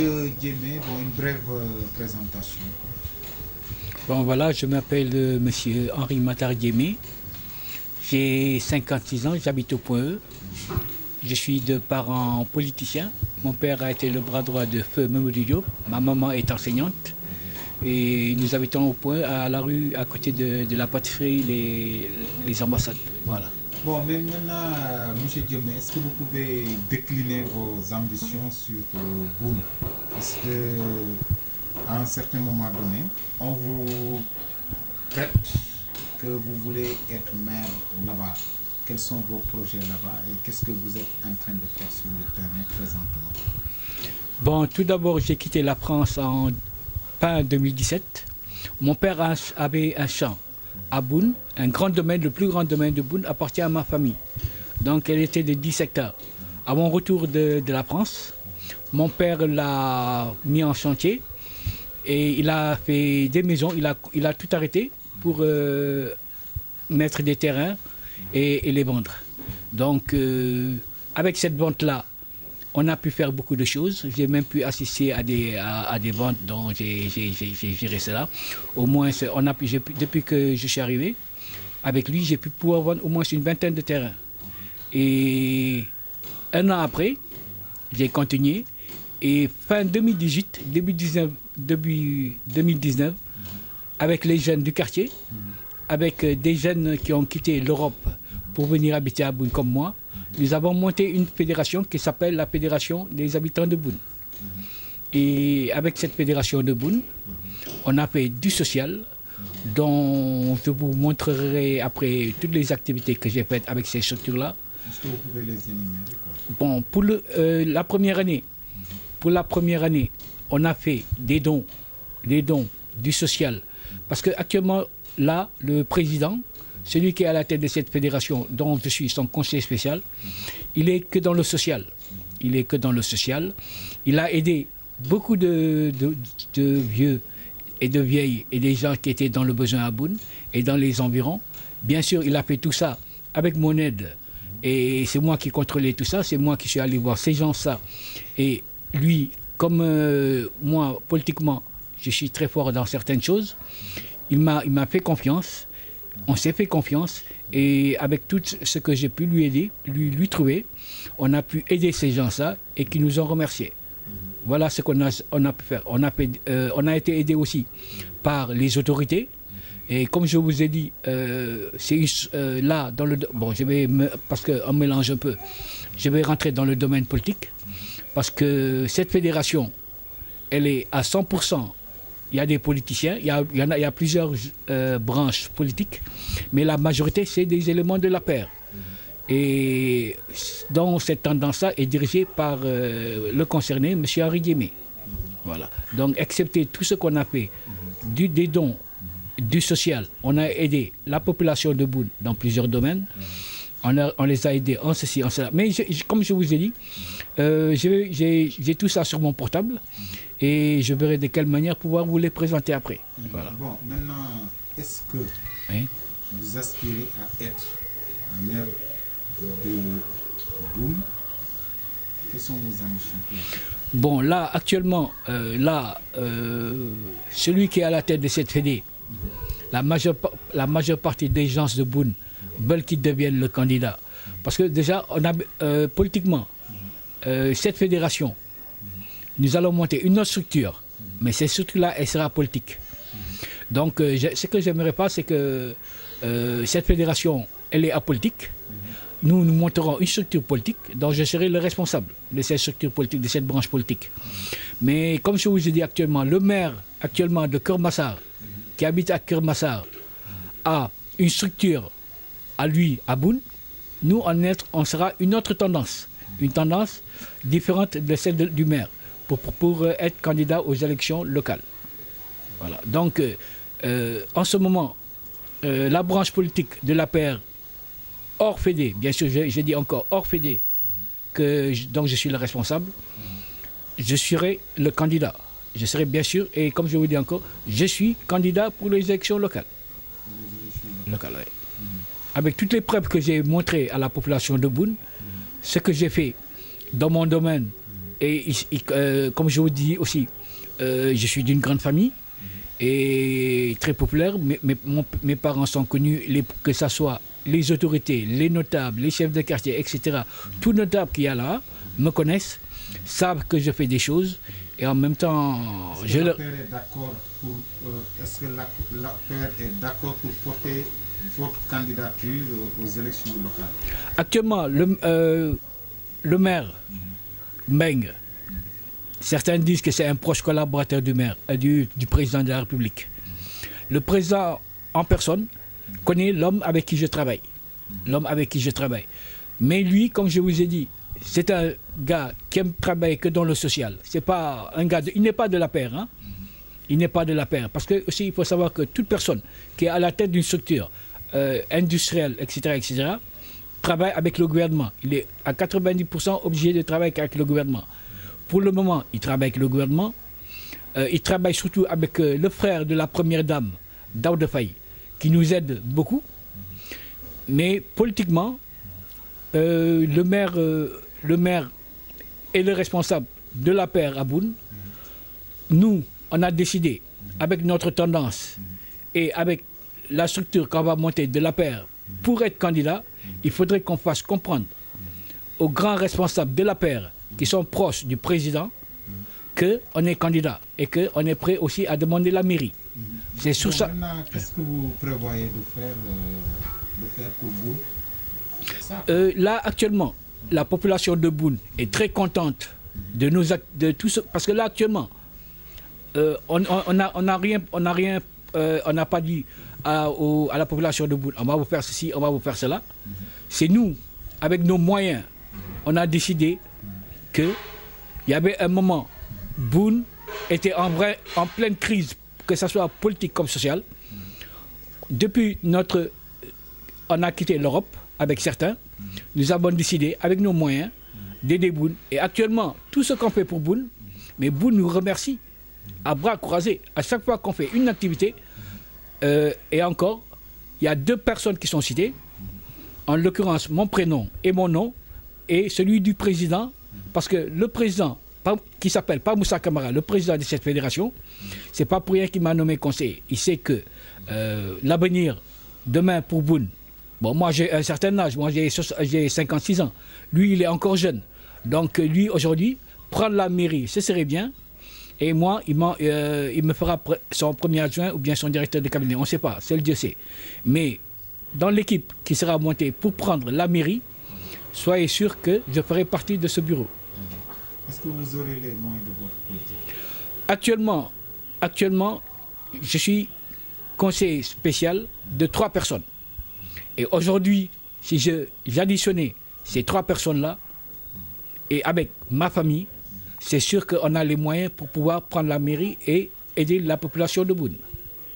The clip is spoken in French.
Monsieur Diémé, bon, une brève présentation. Bon voilà, je m'appelle Monsieur Henri Matar Diémé. J'ai 56 ans, j'habite au Point E. Je suis de parents politiciens. Mon père a été le bras droit de Feu Mamadou Diop. Ma maman est enseignante. Et nous habitons au Point, à la rue, à côté de la pâtisserie, les ambassades. Voilà. Bon, mais maintenant, M. Diomé, est-ce que vous pouvez décliner vos ambitions sur Boun? Parce que, à un certain moment donné, on vous prête que vous voulez être maire là-bas. Quels sont vos projets là-bas et qu'est-ce que vous êtes en train de faire sur le terrain présentement? Bon, tout d'abord, j'ai quitté la France en fin 2017. Mon père avait un champ à Boun, un grand domaine, le plus grand domaine de Boun appartient à ma famille. Donc elle était de 10 hectares. À mon retour de la France, mon père l'a mis en chantier et il a fait des maisons, il a tout arrêté pour mettre des terrains et les vendre. Donc avec cette vente-là, on a pu faire beaucoup de choses. J'ai même pu assister à des ventes dont j'ai géré cela. Au moins, depuis que je suis arrivé, avec lui, j'ai pu pouvoir vendre au moins une vingtaine de terrains. Et un an après, j'ai continué. Et fin 2018, début 2019, avec les jeunes du quartier, avec des jeunes qui ont quitté l'Europe pour venir habiter à Boun comme moi, nous avons monté une fédération qui s'appelle la Fédération des habitants de Boun. Et avec cette fédération de Boun, on a fait du social, dont je vous montrerai après toutes les activités que j'ai faites avec ces structures-là. Est-ce que vous pouvez les énumérer? Bon, pour la première année, on a fait des dons, du social. Parce qu'actuellement, là, le président, celui qui est à la tête de cette fédération, dont je suis son conseiller spécial, il est que dans le social. Il est que dans le social. Il a aidé beaucoup de vieux et de vieilles et des gens qui étaient dans le besoin à Boun et dans les environs. Bien sûr, il a fait tout ça avec mon aide. Et c'est moi qui contrôlais tout ça. C'est moi qui suis allé voir ces gens-là. Et lui, comme moi, politiquement, je suis très fort dans certaines choses, il m'a fait confiance. On s'est fait confiance et avec tout ce que j'ai pu lui aider, lui trouver, on a pu aider ces gens-là et qui nous ont remerciés. Voilà ce qu'on a pu faire. On a été aidé aussi par les autorités. Et comme je vous ai dit, c'est là, dans le... Bon, parce qu'on mélange un peu, je vais rentrer dans le domaine politique. Parce que cette fédération, elle est à 100%. Il y a des politiciens, il y a plusieurs branches politiques, mais la majorité, c'est des éléments de la paire. Et donc cette tendance-là est dirigée par le concerné, M. Henri Diémé. Voilà. Donc, excepté tout ce qu'on a fait, des dons, du social, on a aidé la population de Boun dans plusieurs domaines. On les a aidés en ceci, en cela. Mais comme je vous ai dit, j'ai tout ça sur mon portable. Et je verrai de quelle manière pouvoir vous les présenter après. Voilà. Bon, maintenant, est-ce que vous aspirez à être maire de Boun? Quelles sont vos ambitions? Bon, là, actuellement, celui qui est à la tête de cette fédé, la majeure partie des gens de Boun veulent qu'il devienne le candidat. Parce que déjà, on a, politiquement, cette fédération, nous allons monter une autre structure, mais cette structure-là, elle sera politique. Donc, ce que j'aimerais pas, c'est que cette fédération, elle est apolitique. Nous monterons une structure politique dont je serai le responsable de cette structure politique, de cette branche politique. Mais comme je vous ai dit actuellement, le maire actuellement de Kermassar, qui habite à Kermassar, a une structure à lui, à Boun. Nous, on sera une autre tendance, une tendance différente de celle du maire, pour être candidat aux élections locales. Voilà. Donc, en ce moment, la branche politique de l'APR, hors Fédé, bien sûr, je dis encore hors Fédé, donc je suis le responsable, je serai le candidat. Je serai bien sûr, et comme je vous dis encore, je suis candidat pour les élections locales. Locales, oui. Avec toutes les preuves que j'ai montrées à la population de Boun, ce que j'ai fait dans mon domaine Et comme je vous dis aussi, je suis d'une grande famille et très populaire. Mes parents sont connus, que ce soit les autorités, les notables, les chefs de quartier, etc. Tous notables qu'il y a là me connaissent, savent que je fais des choses. Et en même temps, est-ce que la paire est d'accord pour, est-ce que la paire est d'accord pour porter votre candidature aux élections locales? Actuellement, le maire, Meng, certains disent que c'est un proche collaborateur du maire, du président de la République. Le président en personne connaît l'homme avec qui je travaille. L'homme avec qui je travaille. Mais lui, comme je vous ai dit, c'est un gars qui aime travailler que dans le social. C'est pas un gars il n'est pas de la paire. Hein? Il n'est pas de la paire. Parce que aussi, il faut savoir que toute personne qui est à la tête d'une structure industrielle, etc., travaille avec le gouvernement. Il est à 90% obligé de travailler avec le gouvernement. Pour le moment, il travaille avec le gouvernement. Il travaille surtout avec le frère de la première dame, Daouda Faye, qui nous aide beaucoup. Mais politiquement, le maire est le responsable de la paire à Boune. Nous, on a décidé, avec notre tendance et avec la structure qu'on va monter de la paire pour être candidat, il faudrait qu'on fasse comprendre aux grands responsables de la paire qui sont proches du président qu'on est candidat et qu'on est prêt aussi à demander la mairie. C'est sur ça. Maintenant, qu'est-ce que vous prévoyez de faire pour vous? Là, actuellement, la population de Boune est très contente de tout ce. Parce que là, actuellement, on n'a pas dit à la population de Boune, on va vous faire ceci, on va vous faire cela. C'est nous, avec nos moyens, on a décidé qu'il y avait un moment, Boune était en pleine crise, que ce soit politique comme sociale. Depuis on a quitté l'Europe avec certains, nous avons décidé, avec nos moyens, d'aider Boune. Et actuellement, tout ce qu'on fait pour Boune, mais Boune nous remercie à bras croisés. À chaque fois qu'on fait une activité, et encore, il y a 2 personnes qui sont citées, en l'occurrence mon prénom et mon nom, et celui du président, parce que le président, qui s'appelle Pamoussa Kamara, le président de cette fédération, c'est pas pour rien qu'il m'a nommé conseiller. Il sait que l'avenir, demain pour Boune, bon, moi j'ai un certain âge, moi j'ai 56 ans, lui il est encore jeune. Donc lui aujourd'hui, prendre la mairie, ce serait bien. Et moi, il me fera son premier adjoint ou bien son directeur de cabinet, on ne sait pas, seul Dieu sait. Mais dans l'équipe qui sera montée pour prendre la mairie, soyez sûr que je ferai partie de ce bureau. Est-ce que vous aurez les moyens de votre politique? Actuellement, je suis conseiller spécial de 3 personnes. Et aujourd'hui, si j'additionnais ces 3 personnes-là, et avec ma famille, c'est sûr qu'on a les moyens pour pouvoir prendre la mairie et aider la population de Boune.